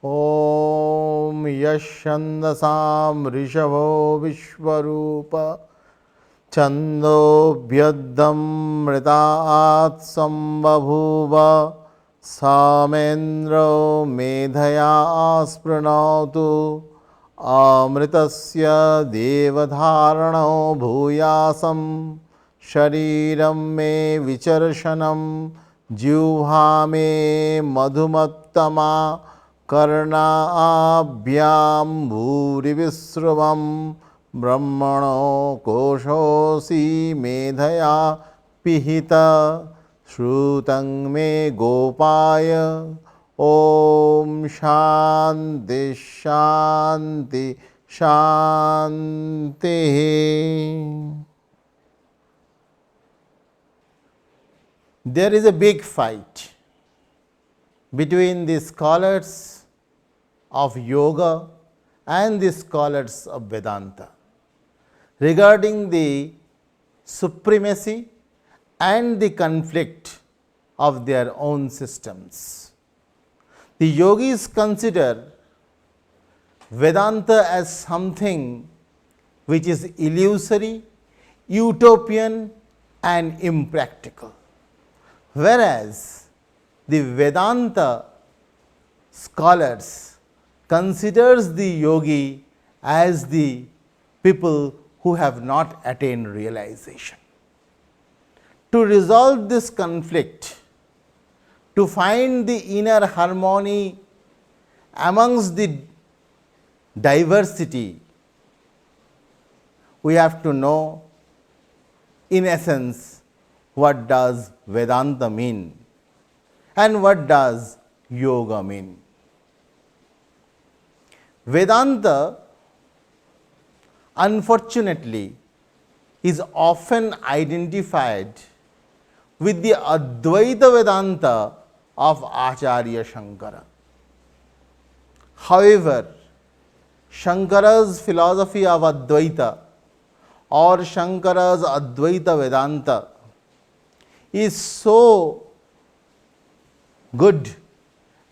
ॐ यश्छन्दसां ऋषभो विश्वरूप छन्दोभ्यद्धं मृतात् सम्बभूव सामेन्द्रो मेधया स्पृणोतु अमृतस्य देवधारणो भूयासं शरीरं मे विचर्षणं जिह्वा मे मधुमत्तमा कर्णाभ्यां भूरिविश्रुवं ब्रह्मणो कोशोऽसि मेधया पिहित श्रुतं मे गोपाय ॐ शान्ति शान्ति शान्तिः। There is a big fight between the scholars of yoga and the scholars of Vedanta regarding the supremacy and the conflict of their own systems. The yogis consider Vedanta as something which is illusory, utopian and impractical, whereas the Vedanta scholars considers the yogi as the people who have not attained realization. To resolve this conflict, to find the inner harmony amongst the diversity, we have to know in essence what does Vedanta mean and what does yoga mean. Vedanta, unfortunately, is often identified with the Advaita Vedanta of Acharya Shankara. However, Shankara's philosophy of Advaita or Shankara's Advaita Vedanta is so good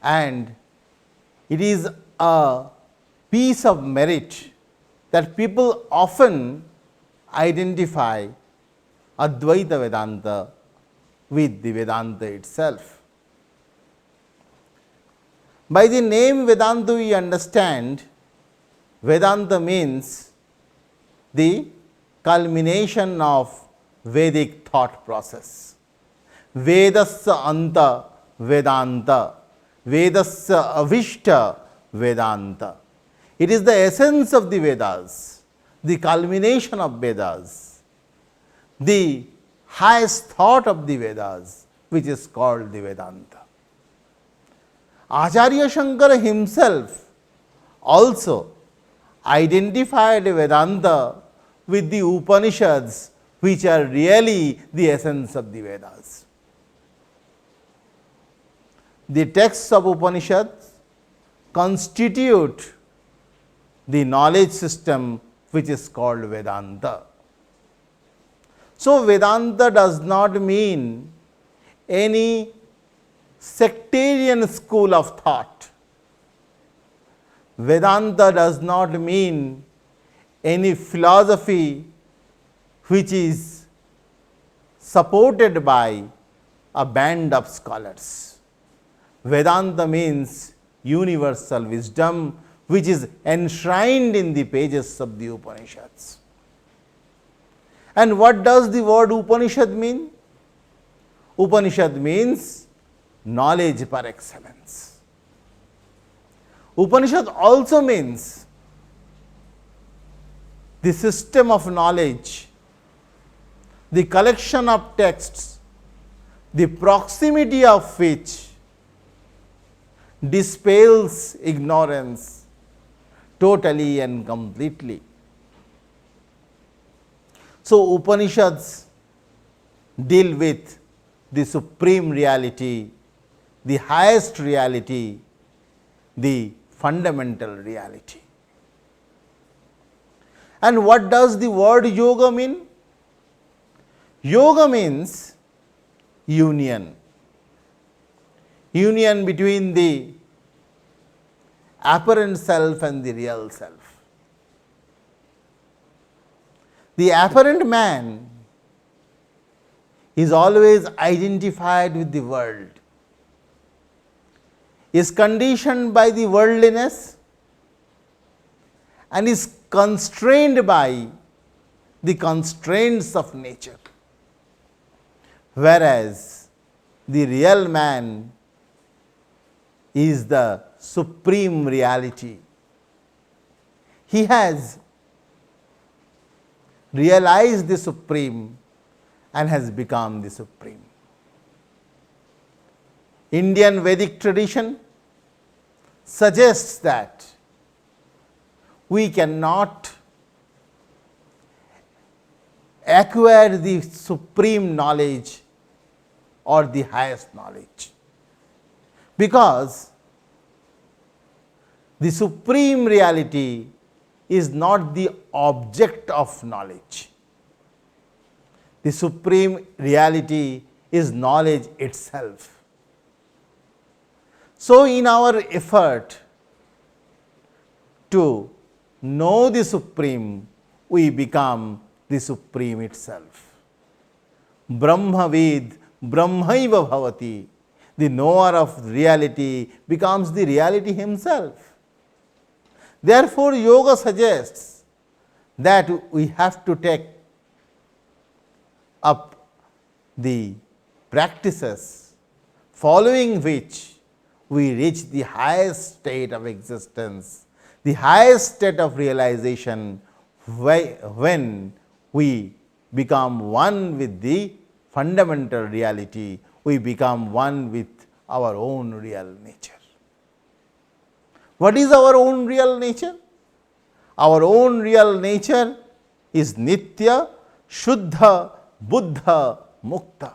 and it is a piece of merit that people often identify Advaita Vedanta with the Vedanta itself. By the name Vedanta we understand Vedanta means the culmination of Vedic thought process. Vedasya anta Vedanta, Vedasya avishta Vedanta. It is the essence of the Vedas, the culmination of Vedas, the highest thought of the Vedas, which is called the Vedanta. Acharya Shankara himself also identified Vedanta with the Upanishads, which are really the essence of the Vedas. The texts of Upanishads constitute the knowledge system which is called Vedanta. So, Vedanta does not mean any sectarian school of thought. Vedanta does not mean any philosophy which is supported by a band of scholars. Vedanta means universal wisdom which is enshrined in the pages of the Upanishads. And what does the word Upanishad mean? Upanishad means knowledge par excellence. Upanishad also means the system of knowledge, the collection of texts, the proximity of which dispels ignorance totally and completely. So, Upanishads deal with the supreme reality, the highest reality, the fundamental reality. And what does the word yoga mean? Yoga means union. Union between the apparent self and the real self. The apparent man is always identified with the world, is conditioned by the worldliness, and is constrained by the constraints of nature. Whereas the real man is the supreme reality. He has realized the supreme and has become the supreme. Indian Vedic tradition suggests that we cannot acquire the supreme knowledge or the highest knowledge, because the supreme reality is not the object of knowledge. The supreme reality is knowledge itself. So, in our effort to know the supreme, we become the supreme itself. Brahmavid Brahmaiva Bhavati. The knower of reality becomes the reality himself. Therefore, yoga suggests that we have to take up the practices following which we reach the highest state of existence, the highest state of realization, when we become one with the fundamental reality, we become one with our own real nature. What is our own real nature? Our own real nature is Nitya, Shuddha, Buddha, Mukta.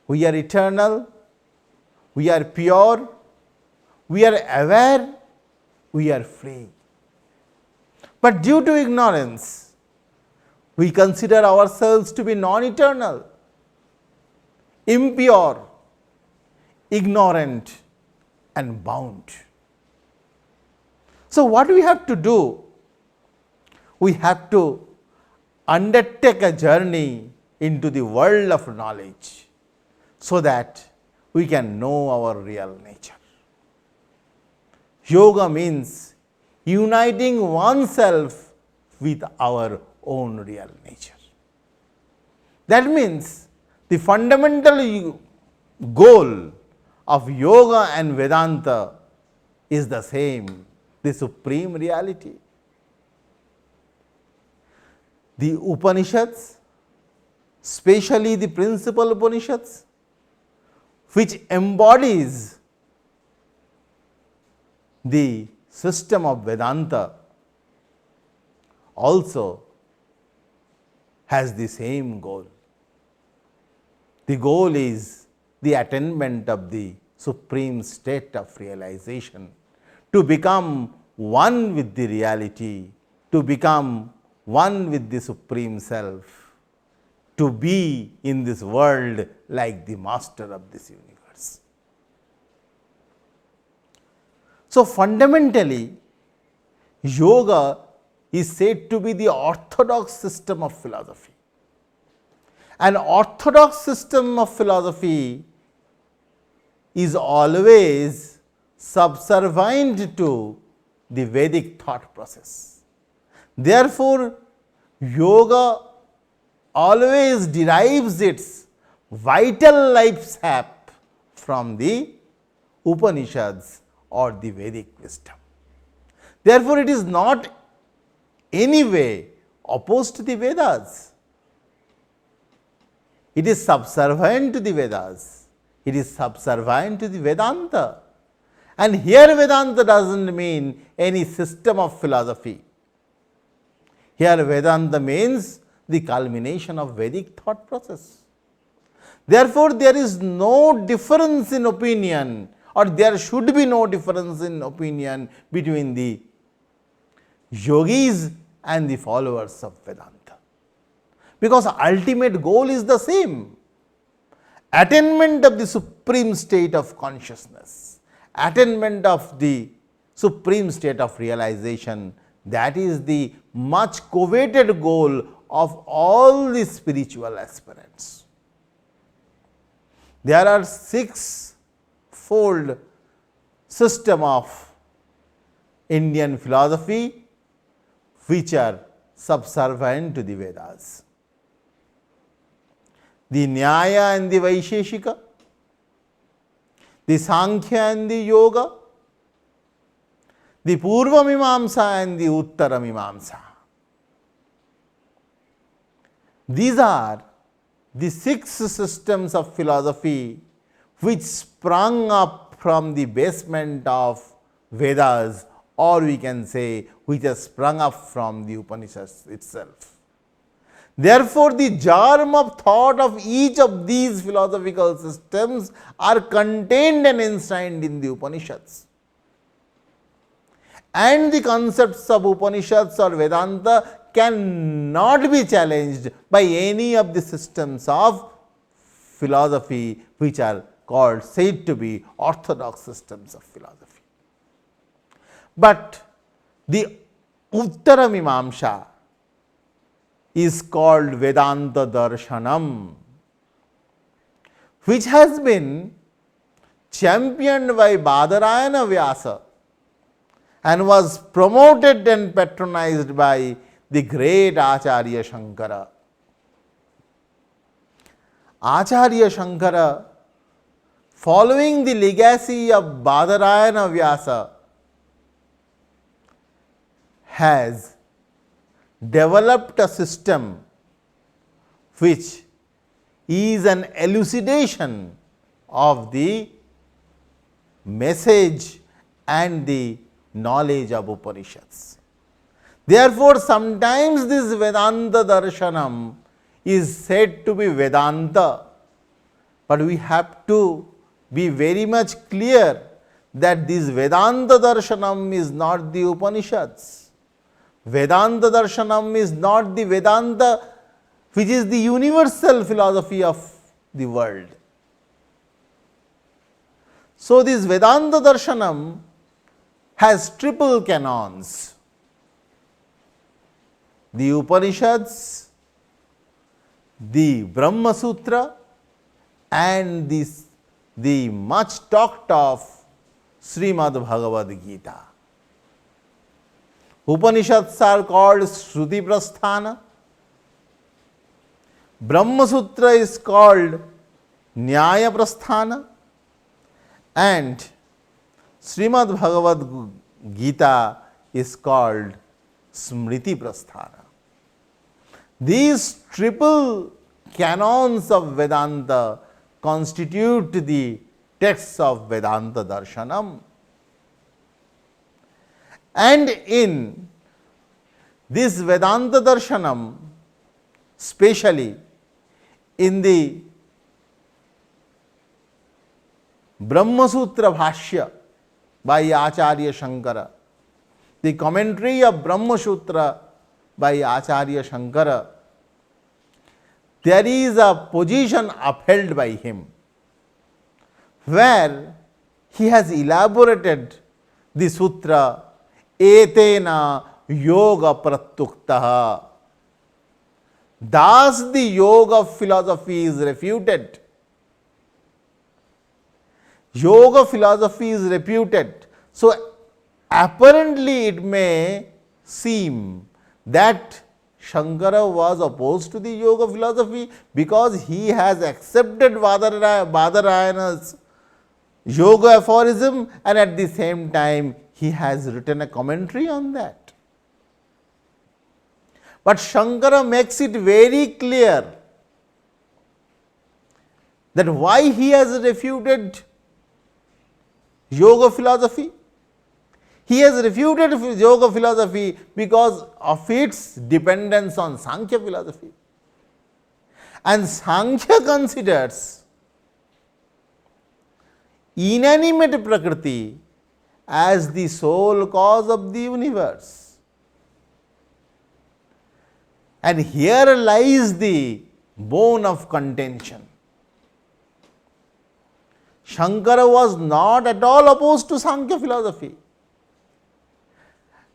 We are eternal, we are pure, we are aware, we are free. But due to ignorance, we consider ourselves to be non-eternal, impure, ignorant, and bound. So, what we have to do? We have to undertake a journey into the world of knowledge, so that we can know our real nature. Yoga means uniting oneself with our own real nature. That means the fundamental goal of yoga and Vedanta is the same, the supreme reality. The Upanishads, especially the principal Upanishads, which embodies the system of Vedanta, also has the same goal. The goal is the attainment of the supreme state of realization, to become one with the reality, to become one with the supreme self, to be in this world like the master of this universe. So, fundamentally, yoga is said to be the orthodox system of philosophy. An orthodox system of philosophy is always subservient to the Vedic thought process. Therefore, yoga always derives its vital life sap from the Upanishads or the Vedic wisdom. Therefore, it is not any way opposed to the Vedas. It is subservient to the Vedas. It is subservient to the Vedanta. And here Vedanta does not mean any system of philosophy. Here Vedanta means the culmination of Vedic thought process. Therefore, there is no difference in opinion, or there should be no difference in opinion between the yogis and the followers of Vedanta, because ultimate goal is the same: attainment of the supreme state of consciousness, attainment of the supreme state of realization. That is the much coveted goal of all the spiritual aspirants. There are six-fold system of Indian philosophy which are subservient to the Vedas. The Nyaya and the Vaisheshika, the Sankhya and the Yoga, the Purva Mimamsa and the Uttara Mimamsa. These are the six systems of philosophy which sprung up from the basement of Vedas, or we can say which has sprung up from the Upanishads itself. Therefore, the germ of thought of each of these philosophical systems are contained and enshrined in the Upanishads. And the concepts of Upanishads or Vedanta cannot be challenged by any of the systems of philosophy which are called, said to be orthodox systems of philosophy. But the Uttara Mimamsa is called Vedanta Darshanam, which has been championed by Badarayana Vyasa and was promoted and patronized by the great Acharya Shankara. Acharya Shankara, following the legacy of Badarayana Vyasa, has developed a system which is an elucidation of the message and the knowledge of Upanishads. Therefore, sometimes this Vedanta Darshanam is said to be Vedanta, but we have to be very much clear that this Vedanta Darshanam is not the Upanishads. Vedanta Darshanam is not the Vedanta which is the universal philosophy of the world. So, this Vedanta Darshanam has triple canons: the Upanishads, the Brahma Sutra, and the much talked of Srimad Bhagavad Gita. Upanishads are called Shruti Prasthana, Brahma Sutra is called Nyaya Prasthana, and Srimad Bhagavad Gita is called Smriti Prasthana. These triple canons of Vedanta constitute the texts of Vedanta Darshanam. And in this Vedanta Darshanam, especially in the Brahma Sutra Bhashya by Acharya Shankara, the commentary of Brahma Sutra by Acharya Shankara, there is a position upheld by him where he has elaborated the sutra Etena Yoga Pratuktaha. Thus, the yoga of philosophy is refuted. Yoga philosophy is refuted. So, apparently it may seem that Shankara was opposed to the yoga philosophy because he has accepted Badarayana's yoga aphorism, and at the same time he has written a commentary on that. But Shankara makes it very clear that why he has refuted yoga philosophy. He has refuted yoga philosophy because of its dependence on Sankhya philosophy. And Sankhya considers inanimate Prakriti as the sole cause of the universe. And here lies the bone of contention. Shankara was not at all opposed to Sankhya philosophy.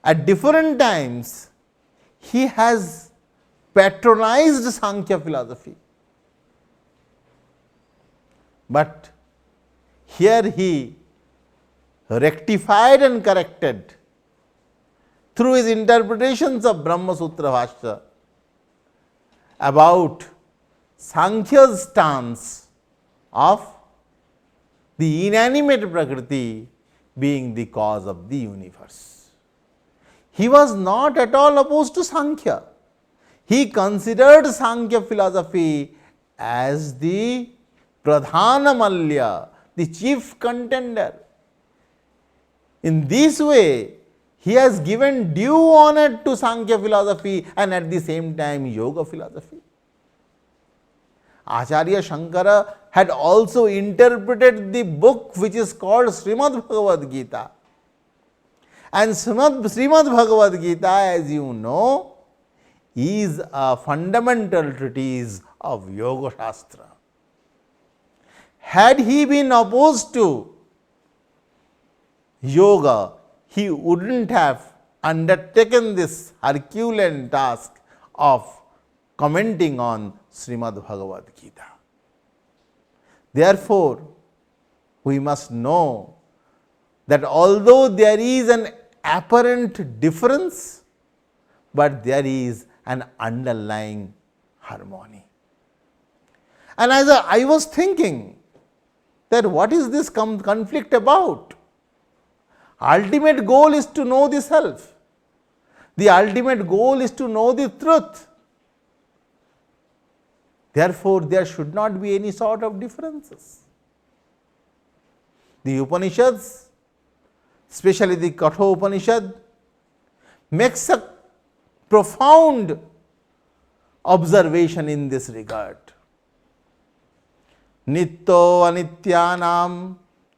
At different times, he has patronized Sankhya philosophy. But here he rectified and corrected through his interpretations of Brahma Sutra Bhashya about Sankhya's stance of the inanimate Prakriti being the cause of the universe. He was not at all opposed to Sankhya. He considered Sankhya philosophy as the Pradhana Malya, the chief contender. In this way, he has given due honor to Sankhya philosophy and at the same time Yoga philosophy. Acharya Shankara had also interpreted the book which is called Srimad Bhagavad Gita. And Srimad Bhagavad Gita, as you know, is a fundamental treatise of Yoga Shastra. Had he been opposed to yoga, he wouldn't have undertaken this Herculean task of commenting on Srimad Bhagavad Gita. Therefore, we must know that although there is an apparent difference, but there is an underlying harmony. And as I was thinking that what is this conflict about? Ultimate goal is to know the self. The ultimate goal is to know the truth. Therefore, there should not be any sort of differences. The Upanishads, especially the Katha Upanishad, makes a profound observation in this regard. Nitto anityanam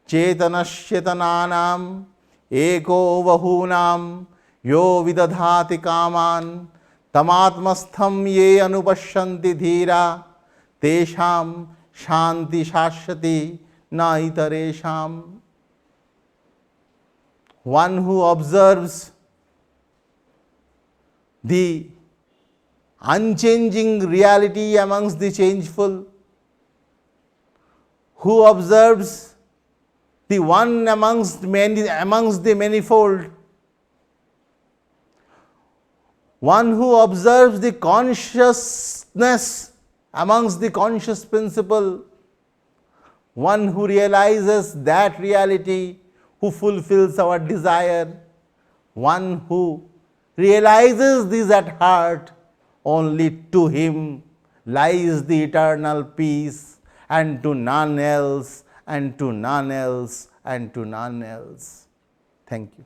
chetanasyetananam eko vahunam yo vidadhati kaman tamatmastham ye anupashyanti dhira tesham shanti shashyati na itaresham. One who observes the unchanging reality amongst the changeful, who observes the one amongst the manifold, one who observes the consciousness amongst the conscious principle, one who realizes that reality, who fulfills our desire, one who realizes this at heart, only to him lies the eternal peace, and to none else, and to none else, and to none else. Thank you.